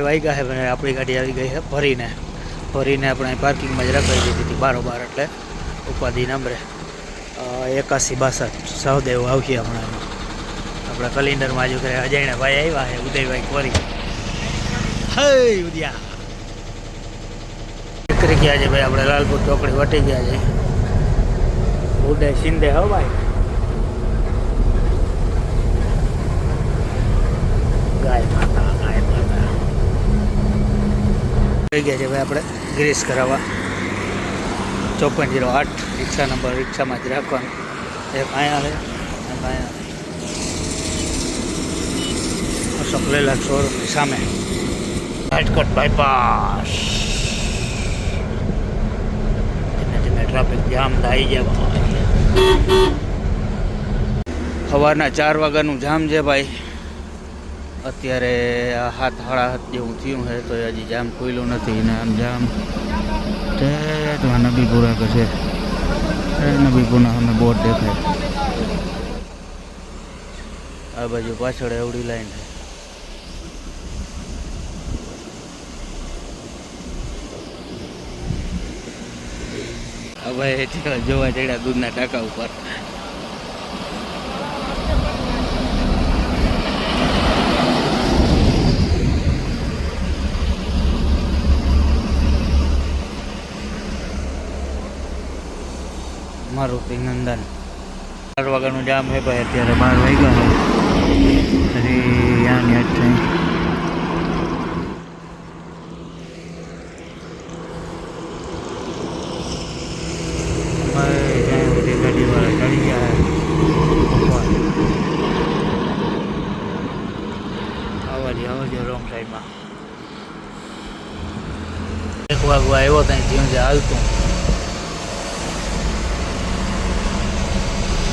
વાગ્યા છે ભાઈ, આપણી ગાડી આવી ગઈ છે ભરીને આપણે પાર્કિંગમાં જ રખાઈ દીધી હતી બારોબાર, એટલે ઉપાધિ નંબરે 8162 સહદેવ આવશે હમણાં. આપણા કલિન્ડરમાં હજુ કરે અજાણ્યા ભાઈ આવ્યા છે, ઉદયભાઈ કોરી. હે ઉદયા નીકળી ગયા છે ભાઈ, આપણે લાલપુર ચોકડી વટી ગયા છે. ઉદય શિંદે હો ભાઈ, ગાય માતા થઈ ગયા છે ભાઈ. આપણે ગ્રીસ કરાવવા 5408 રિક્ષા નંબર રિક્ષામાં જ રાખવાનું. એક અહીંયા છે, એક અહીંયા અશોક લેલાન્ડ શોરૂમની સામે રાજકોટ બાયપાસ. ધીમે ધીમે ટ્રાફિક જામ થઈ જાય. સવારના 4 વાગ્યાનું જામ છે ભાઈ. અત્યારે 7:30 જેવું થયું છે તો હજી જામ ખુલ્લું નથી ને આમ જામ નબીપુરા છે. નબીપુરના અમે બોર્ડ દેખાય. આ બાજુ પાછળ એવડી લાઈન છે. હવે જોવા ચડ્યા દૂધના ટાંકા ઉપર. મારુતિ નંદન 4 વાગ્યાનું જામ છે ભાઈ. અત્યારે 12 વાગ્યા છે. હજી યાની જ છે. ગાડીવાળા ચડી ગયા આવજો રોંગ ટાઈમમાં. 1 વાગવા આવ્યો ત્યાં થયું છે હાલતું.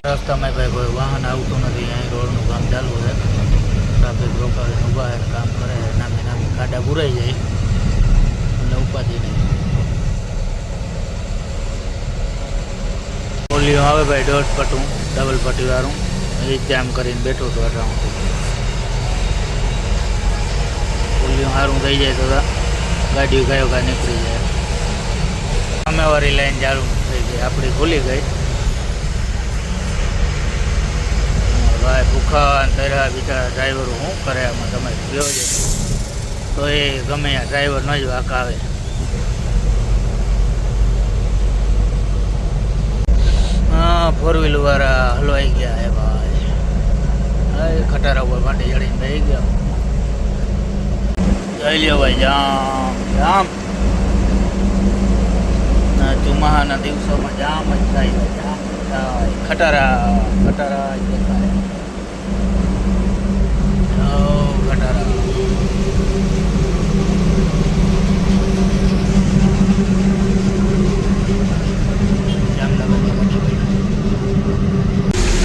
રસ્તામાં ભાઈ કોઈ વાહન આવતું નથી. અહીં રોડનું કામ ચાલુ છે. ટ્રાફિક રોકાવીને ઊભા છે, કામ કરે. નામી ખાડા બુરાઈ જાય એટલે ઉપાધિ નહીં. ઓલિયો આવે ભાઈ, દોઢ પટું ડબલ પટ્ટીવાળું. એ જામ કરીને બેઠો હતો અટાણું. ઓલિયો સારું થઈ જાય તો ગાડીઓ ગયો કા નીકળી જાય. સામેવાળી લાઈન ચાલુ થઈ ગઈ, આપણી ખુલી ગઈ. ભાઈ ભૂખા તર્યા બિચારા ડ્રાઈવરો શું કરે આમાં. તમે ગયો છે તો એ ગમે આ ડ્રાઈવર ન જ વાંક આવે. હા, 4 વ્હીલવાળા હલવાઈ ગયા હે ભાઈ. ખટારા ઉપર માટે ચડીને થઈ ગયા. જઈ લ્યો ભાઈ, જામ જામ. ચોમાસાના દિવસોમાં જામ જ થાય. જામ થાય. ખટારા ખટારા જ દેખાય.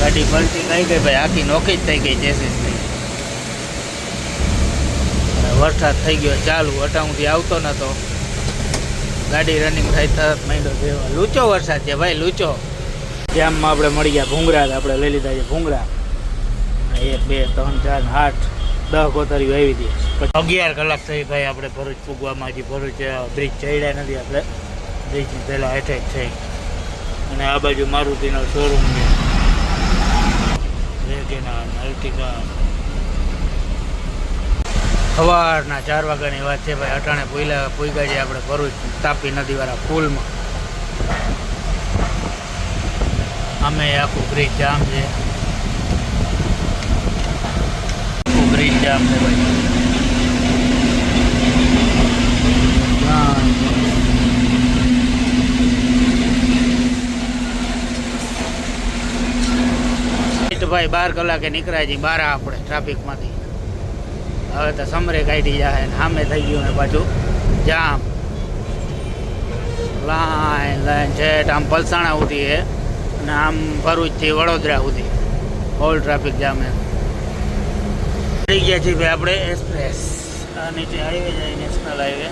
ગાડી પલટી થઈ ગઈ ભાઈ, આખી નોખી જ થઈ ગઈ. ચેસીસની વરસાદ થઈ ગયો ચાલુ. અટાઉથી આવતો નતો. ગાડી રનિંગ થાય તરત માંડ્યો દેવા. લૂચો વરસાદ છે ભાઈ, લૂચો. જામમાં આપણે મળી ગયા ભૂંગળા. આપણે લઈ લીધા છે ભૂંગળા. 1 2 3 4 8 10 કોતરીઓ આવી હતી. પછી 11 કલાક થઈ ભાઈ આપણે ભરૂચ પૂગવામાં. હજી ભરૂચ બ્રિજ ચડ્યા નથી. આપણે બ્રિજની પહેલાં હેઠે જ થઈ. અને આ બાજુ મારુતિનો શોરૂમ છે. WagonR, Ertiga. સવારના 4 વાગ્યાની વાત છે ભાઈ. અટાણે પૂગ્યા છે આપણે ભરૂચ તાપી નદીવાળા પુલમાં. અમે આખું બ્રિજ જામ છે. આખું બ્રિજ જામ છે ભાઈ. ભાઈ 12 કલાકે નીકળ્યા છીએ. 12 આપણે ટ્રાફિકમાંથી. હવે તો સમરે કાઢી જાય ને સામે થઈ ગયું ને પાછું જામ. લાઈન છે આમ પલસાણા સુધી છે અને આમ ભરૂચથી વડોદરા સુધી ઓલ ટ્રાફિક જામ. ચડી ગયા છીએ ભાઈ આપણે એક્સપ્રેસ. આ નીચે હાઈવે જાય, નેશનલ હાઈવે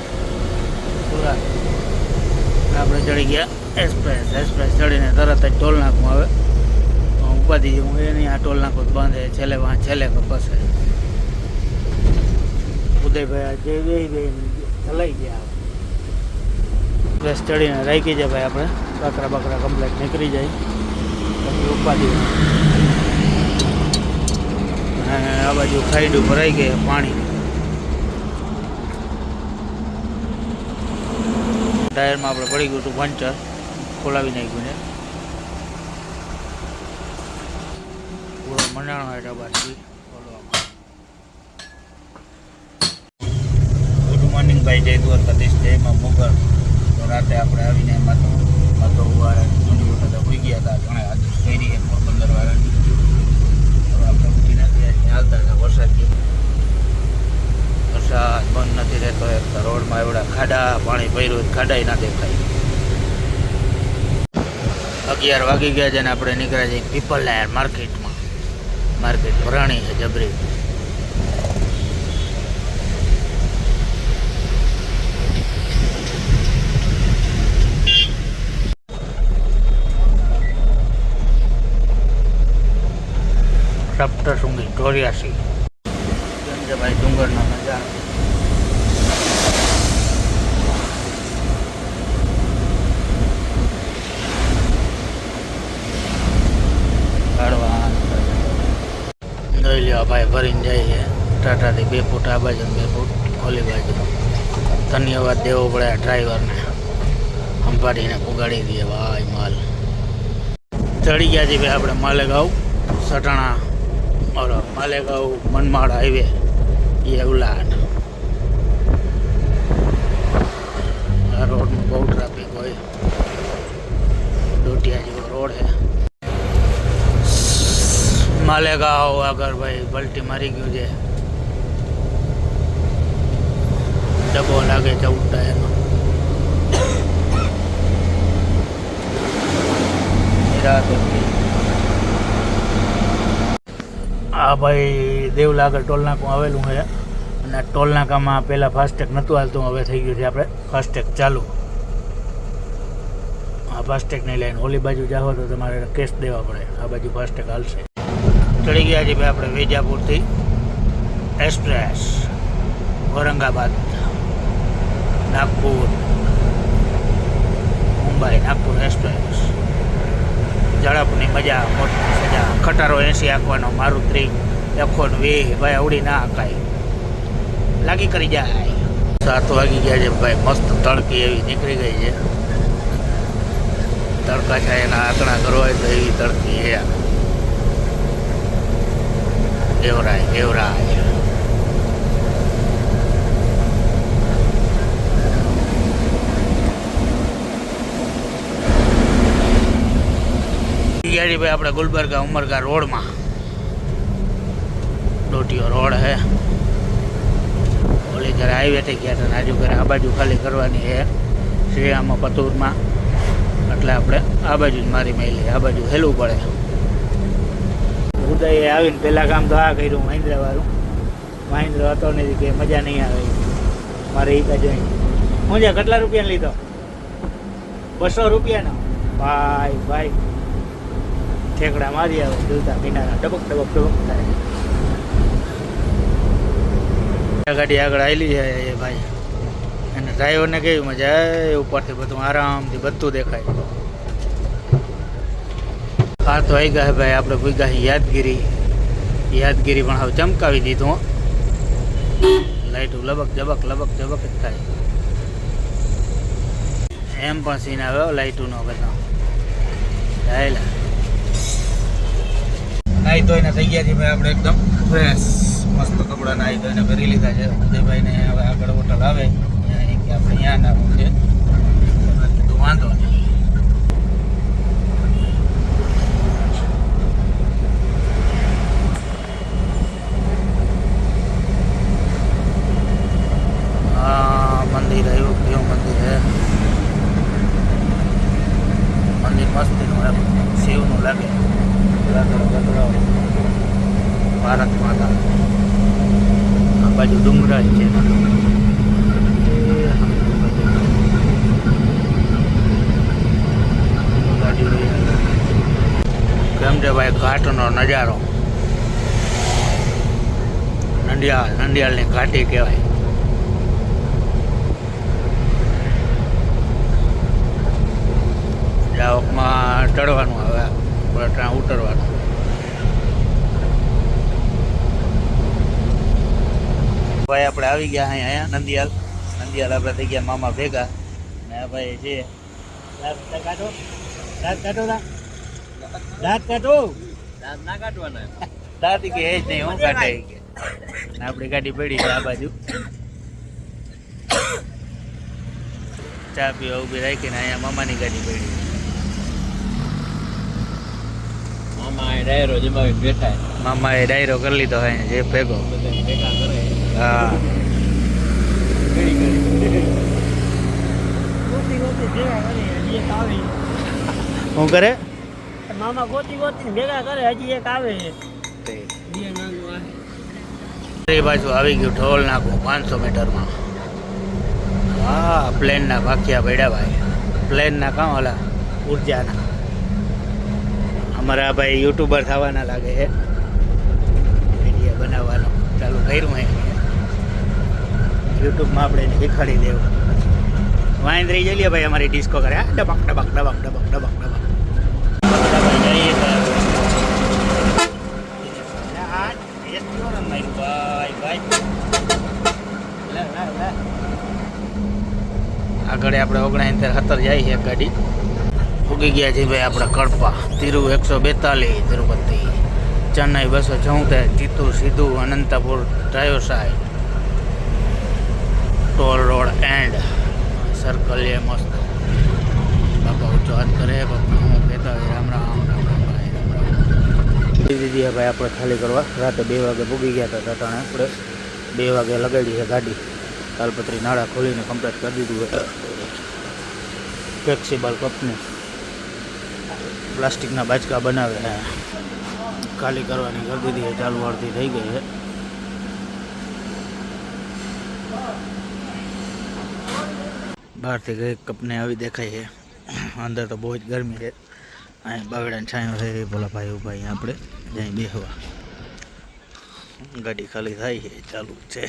સુરત. આપણે ચડી ગયા એક્સપ્રેસ. એક્સપ્રેસ ચડીને તરત જ ટોલ નાખવું આવે. ઉપાધિ હું એની આ ટોલ નાખો બંધ. છેલ્લે કપસ ઉદયભાઈ જે બે હલાઈ ગયા બસ ચડીને રાખી જાય ભાઈ આપણે કાકરા બાકરા કમ્પ્લેટ નીકળી જાય પછી ઉપાધિ અને આ બાજુ સાઈડ ભરાઈ ગઈ પાણી ટાયરમાં આપણે પડી ગયું હતું પંચર ખોલાવી નાખ્યું છે પૂરો મંડાણો એટલે બાજુ ગુડ મોર્નિંગ ભાઈ જય દ્વારકાધીશ જય માં મોગલ તો રાતે આપણે આવીને એમાં તો જૂની વખત હોઈ ગયા હતા ઘણા આજે કરી છે પોરબંદર વાળાની હવે આપણે ઉઠીને ત્યાં હાલતા હતા વરસાદ બંધ નથી રહેતો એક રોડમાં એવડા ખાડા પાણી ભર્યું ખાડા ના દેખાય 11 વાગી ગયા છે ને આપણે નીકળ્યા છીએ પીપલ લાયર માર્કેટ ભરાણી છે જબરી સપ્તશૃંગી 84 કેમ છે ભાઈ ડુંગરનો નજારો જોઈ લ્યો ભાઈ ભરીને જાય છે ટાટાથી 2 ફૂટ આ બાજુ 2 ફૂટ ખોલી બાજુ ધન્યવાદ દેવો પડે આ ડ્રાઈવરને સંભાળીને પુગાડી દઈએ ભાઈ માલ ચડી ગયા છીએ ભાઈ આપણે માલેગાંવ સટાણા માલેગાંવ મનમાડ હાઈવે એ ઉલાટ આ રોડમાં બહુ ટ્રાફિક હોય ડોટિયા જેવો રોડ છે માલેગાંવ આગળ ભાઈ પલટી મારી ગયું છે ડબ્બો લાગે 14 ટાયરનો આ ભાઈ દેવલા આગળ ટોલનાકું આવેલું છે અને ટોલનાકામાં પહેલાં ફાસ્ટેગ નહોતું હાલતું હવે થઈ ગયું છે આપણે ફાસ્ટેગ ચાલુ આ ફાસ્ટેગની લાઈન ઓલી બાજુ જાઓ તો તમારે કેશ દેવા પડે આ બાજુ ફાસ્ટેગ હાલશે ચડી ગયા છીએ ભાઈ આપણે વેજાપુરથી એક્સપ્રેસ ઔરંગાબાદ નાગપુર મુંબઈ નાગપુર એક્સપ્રેસ ઝડપની મજા મોટી સજા ખટારો 80 આંકવાનો મારુતિ 120 ભાઈ આવડી ના આંકાય લાગી કરી જાય 7 વાગી ગયા છે ભાઈ મસ્ત તડકી એવી નીકળી ગઈ છે તડકા છે એના આંકડા કરવા તો એવી તડકી છે દેવરાય ભાઈ આપણે ગુલબર્ગા ઉમરગા રોડમાં ડોટીયો રોડ હે ઓલી ઘરે હાઈવે થઈ ગયા હતા આજુ ઘરે આ બાજુ ખાલી કરવાની છે શ્રીરામમાં પતુરમાં એટલે આપણે આ બાજુ જ મારી મેલી આ બાજુ હેલવું પડે ઉદયે આવીને પહેલાં કામ તો આ કર્યું મહિન્દ્ર હતો નહીં કે મજા નહીં આવે મારે એ કાજુ હું જા કેટલા રૂપિયાનો લીધો 200 રૂપિયાનો ભાઈ ઠેકડા મારી આવે જોતા કિનારા ડબક થાય ગાડી આગળ આવેલી છે એ ભાઈ અને ડ્રાઈવરને કેવી મજા આવે ઉપરથી બધું આરામથી બધું દેખાય આ તો આવી ગયા ભાઈ આપણે ભૂગા યાદગીરી પણ હવે ચમકાવી દીધું લાઈટું લબક જબક જ થાય એમ પણ સીન આવે લાઈટુનો બધા ચાલ્યા નાહી ધોઈને થઈ ગયા છે ભાઈ આપણે એકદમ ફ્રેશ મસ્ત કપડાં નાહી ધોઈને ભરી લીધા છે ઉદયભાઈને હવે આગળ હોટલ આવે કે આપણે ત્યાં નાખવું છે કીધું વાંધો નહીં મંદિર આવ્યું કેવું મંદિર છે મંદિર મસ્તીનું એમ શિવનું લાગે ભારત માતા આ બાજુ ડુંગરા છે કેમ છે ભાઈ ઘાટનો નજારો નંદિયાળની ઘાટી કહેવાય ચડવાનું આવે, આપણે ત્યાં ઉતરવાનું. ભાઈ આપણે આવી ગયા અહીંયા નંદિયાલ. આપણે થઈ ગયા મામા ભેગા. ને ભાઈ છે દાંત કાઢો, દાંત કાઢો, દાંત કાઢો, દાંત ના કાઢવાના, દાંત કે એ જ નહીં, હું કાઢે કે. આપણી ગાડી પડી છે આ બાજુ, ચા પીવા ઊભી રાખીને અહીંયા મામાની ગાડી પડી. મામાએ ડાયરો કરી લીધો અહીંયા જે ભેગો. હા શું કરે મામા ગોતી ગોતી ભેગા કરે, હજી એક આવે. એ બાજુ આવી ગયું ઢોલ નાખું 500 મીટરમાં. હા પ્લેનના ભાખિયા પડ્યા ભાઈ, પ્લેનના કામ ઓલા ઉર્જાના. અમારા ભાઈ યુટ્યુબર થવાના લાગે છે, વિડીયો બનાવવાનો ચાલુ કર્યું હોય. યુટ્યુબમાં આપણે એને શીખવાડી દેવું. વાંધ રહી જઈએ ભાઈ અમારી ડિસ્કો કરે ડબક ડબક ડબક ડબક ડબક ડબક. આગળ આપણે 69-70 જાય છે ગાડી. ઉગી ગયા છે ભાઈ આપણે કડપા. તિરુ 142 તિરુપતિ, ચેન્નઈ 274, ચિત્તૂર સીધું, Anantapur driver side, toll road and circle. એ મસ્ત બાપા ઊંચો હાથ કરે, બાપા હું કહેતા હોય રામ રામ રામ રામ ભાઈ રામ રામ. દીદી ભાઈ આપણે ખાલી કરવા. રાતે 2 વાગે પૂગી ગયા હતા ટાટાણે. આપણે 2 વાગે લગાડી છે ગાડી. તાલપત્રી નાળા ખોલીને કમ્પ્લીટ કરી દીધું છે. ફ્લેક્સિબલ કંપની પ્લાસ્ટિકના બાચકા બનાવે. ખાલી કરવાની કરી દીધી છે, ચાલુ અડધી થઈ ગઈ છે. બહારથી ગઈ કંપની આવી દેખાય છે, અંદર તો બહુ જ ગરમી છે. અહીંયા બાવડાને છાંયો છે, બોલા ભાઈ ઉભા અહીંયા આપણે જ્યાં બેસવા. ગાડી ખાલી થાય છે, ચાલુ છે.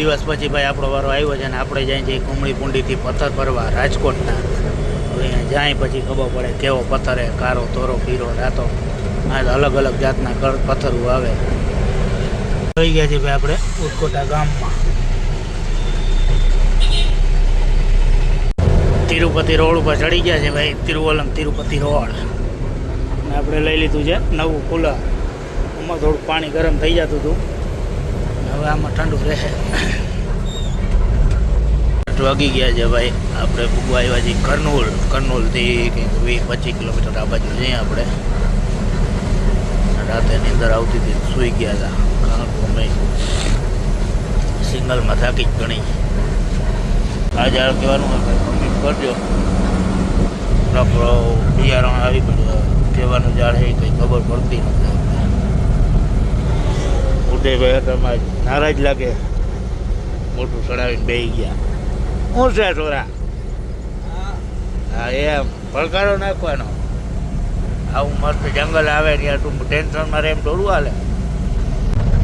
દિવસ પછી ભાઈ આપણો વારો આવ્યો છે ને આપણે જાય છે કુમળી પુંડીથી પથ્થર ભરવા રાજકોટના. હવે અહીંયા જાય પછી ખબર પડે કેવો પથ્થર હે, કારો તોરો પીરો રાતો. આ અલગ અલગ જાતના પથ્થરો આવે. આવી ગયા છે ભાઈ આપણે ઉદકોટા ગામમાં. તિરુપતિ રોડ ઉપર ચડી ગયા છે ભાઈ, તિરુવલમ તિરુપતિ રોડ. આપણે લઈ લીધું છે નવું કુલર. આમાં થોડું પાણી ગરમ થઈ જતું હતું, હવે આમાં ઠંડુ રહે. વાગી ગયા છે ભાઈ આપણે ભૂગવા આવ્યા છીએ કર્નૂલ. કર્નૂલથી કંઈક 20-25 કિલોમીટર આ બાજુ જઈએ આપણે. રાતે નીંદર આવતી હતી, સૂઈ ગયા હતા. કારણ કે અમે સિંગલમાં થાકી જ ઘણી. આજે કહેવાનું હોય ભાઈ કમ્પ્લીટ કરજો. બિયારણ આવી પડ્યું કહેવાનું ઝાડ છે કંઈ ખબર પડતી નથી. ઉદયભાઈ તમારે નારાજ લાગે, મોટું ચડાવીને બેસી ગયા. શું છે છોરા? હા એમ પડકારો નાખવાનો. આવું મસ્ત જંગલ આવે ત્યાં તું ટેન્શનમાં રહે એમ થોડું હાલે.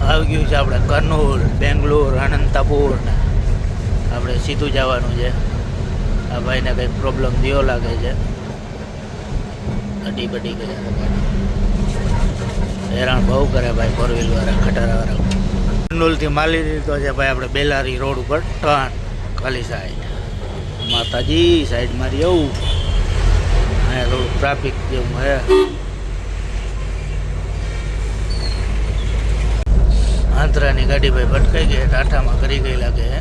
આવી ગયું છે આપણે કર્નૂલ, બેંગ્લોર, અનંતપુર ને આપણે સીધું જવાનું છે. આ ભાઈને કંઈક પ્રોબ્લેમ દિયો લાગે છે, અડી બડી ગયા. હેરાન બહુ કરે ભાઈ ફોર વ્હીલ વાળા, ખટારાવાળા. કર્નૂલથી માલી લીધો છે ભાઈ આપણે બેલારી રોડ ઉપર ટર્ન. ખાલી સાઈડ માતાજી સાઈડ મારી આવું. અહીંયા થોડું ટ્રાફિક જેવું હે. આંતરાની ગાડી ભાઈ ભટકાઈ ગઈ, ટાટામાં કરી ગઈ લાગે હે.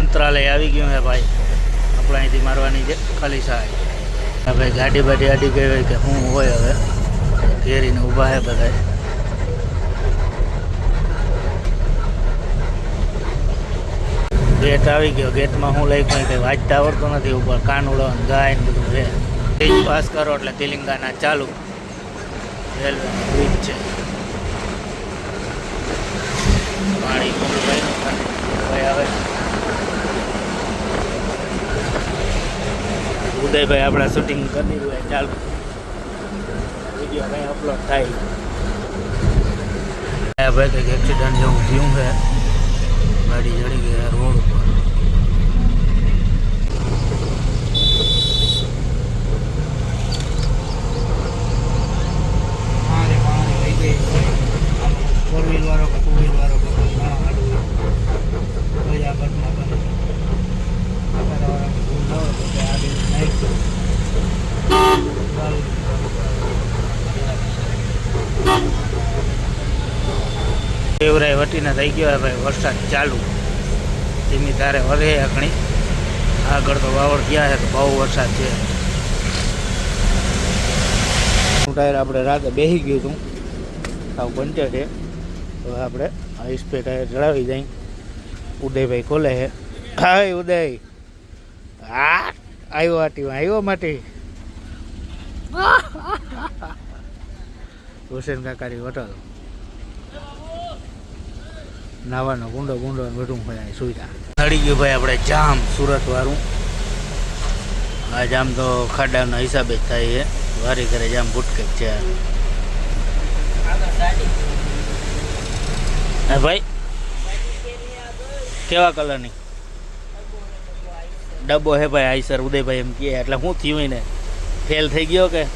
મંત્રાલય આવી ગયું હે ભાઈ, આપણે અહીંથી મારવાની છે ખાલી સાઈડ. ભાઈ ગાડી બાડી અડી ગઈ હોય કે શું હોય, હવે ઘેરીને ઊભા હે બધા. ગેટ આવી ગયો. ગેટમાં હું લઈ કંઈ વાંચતા આવડતું નથી. ઉપર કાનુડો ગાય ને બધું છે. બ્રિજ પાસ કરો એટલે તેલંગાના ચાલુ. રેલવેનો બ્રિજ છે. પાણી ભાઈ આવે. ઉદયભાઈ આપણે શૂટિંગ કરી દીધું હોય, ચાલુ વિડીયો કંઈ અપલોડ થાય. ભાઈ કંઈક એક્સિડન્ટ જેવું થયું છે, ગાડી ચડી ગઈ રોડ ઉપર. બેવરાય વટીને થઈ ગયો ભાઈ વરસાદ ચાલુ ધીમી તારે વરે ઘણી આગળ તો વાવડ ગયા છે તો બહુ વરસાદ છે ટાયર આપણે રાતે બેસી ગયું હતું સાવ પંચર છે તો આપણે આ સ્પે ટાયર ચડાવી જાય ઉદયભાઈ ખોલે છે હા ઉદય હા આવ્યો આટીમાં આવ્યો માટે હુસેન કાકાની હોટલ નાવાનો ગુંડો બધું હોય સુવિધા નડી ગયું ભાઈ આપણે જામ સુરત વાળું આ જામ તો ખાડાના હિસાબે જ થાય છે વારી ઘરે જામ ભૂટકે છે હા ભાઈ કેવા કલરની ડબ્બો હે ભાઈ આઈ સર ઉદયભાઈ એમ કહે એટલે શું થયું ને ફેલ થઈ ગયો કે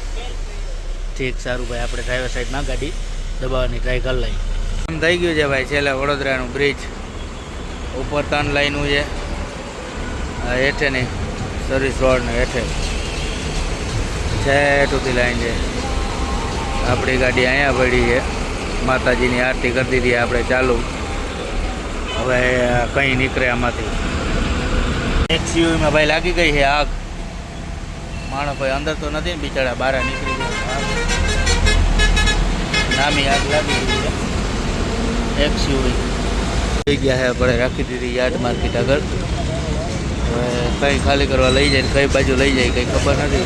ઠીક સારું ભાઈ આપણે ડ્રાઈવર સાઈડમાં ગાડી દબાવવાની ટ્રાય કરી લઈએ એમ થઈ ગયું છે ભાઈ છેલ્લે વડોદરાનું બ્રિજ ઉપર 3 લાઈનું છે આ હેઠે નહીં સર્વિસ રોડ ને હેઠે છેટુથી લાઈન છે આપણી ગાડી અહીંયા પડી છે માતાજીની આરતી કરી દીધી આપણે ચાલુ હવે કંઈ નીકળે આમાંથી એક્સયુવીમાં ભાઈ લાગી ગઈ છે આગ માણસ ભાઈ અંદર તો નથી ને બિચારા બહાર નીકળી ગયા નામી આગ લાગી ગઈ છે એક્સયુવી થઈ ગયા છે આપણે રાખી દીધી યાર્ડ માર્કેટ આગળ હવે કંઈ ખાલી કરવા લઈ જાય કઈ બાજુ લઈ જાય કંઈ ખબર નથી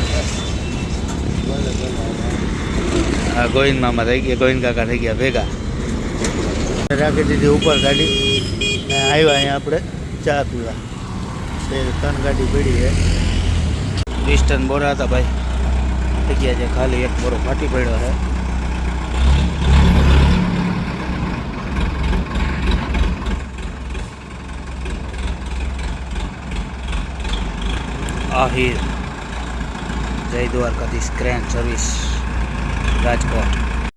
હા ગોવિંદ મામા થઈ ગયા ગોવિંદ કાકા થઈ ગયા ભેગા રાખી દીધી ઉપર ગાડી આવ્યા અહીંયા આપણે ચા પીવા 3 ગાડી પડી છે 20 ટન બોરા હતા ભાઈ થઈ ગયા છે ખાલી એક બોરો ફાટી પડ્યો છે આહિર જય દ્વારકાધીશ ક્રેન સર્વિસ રાજકોટ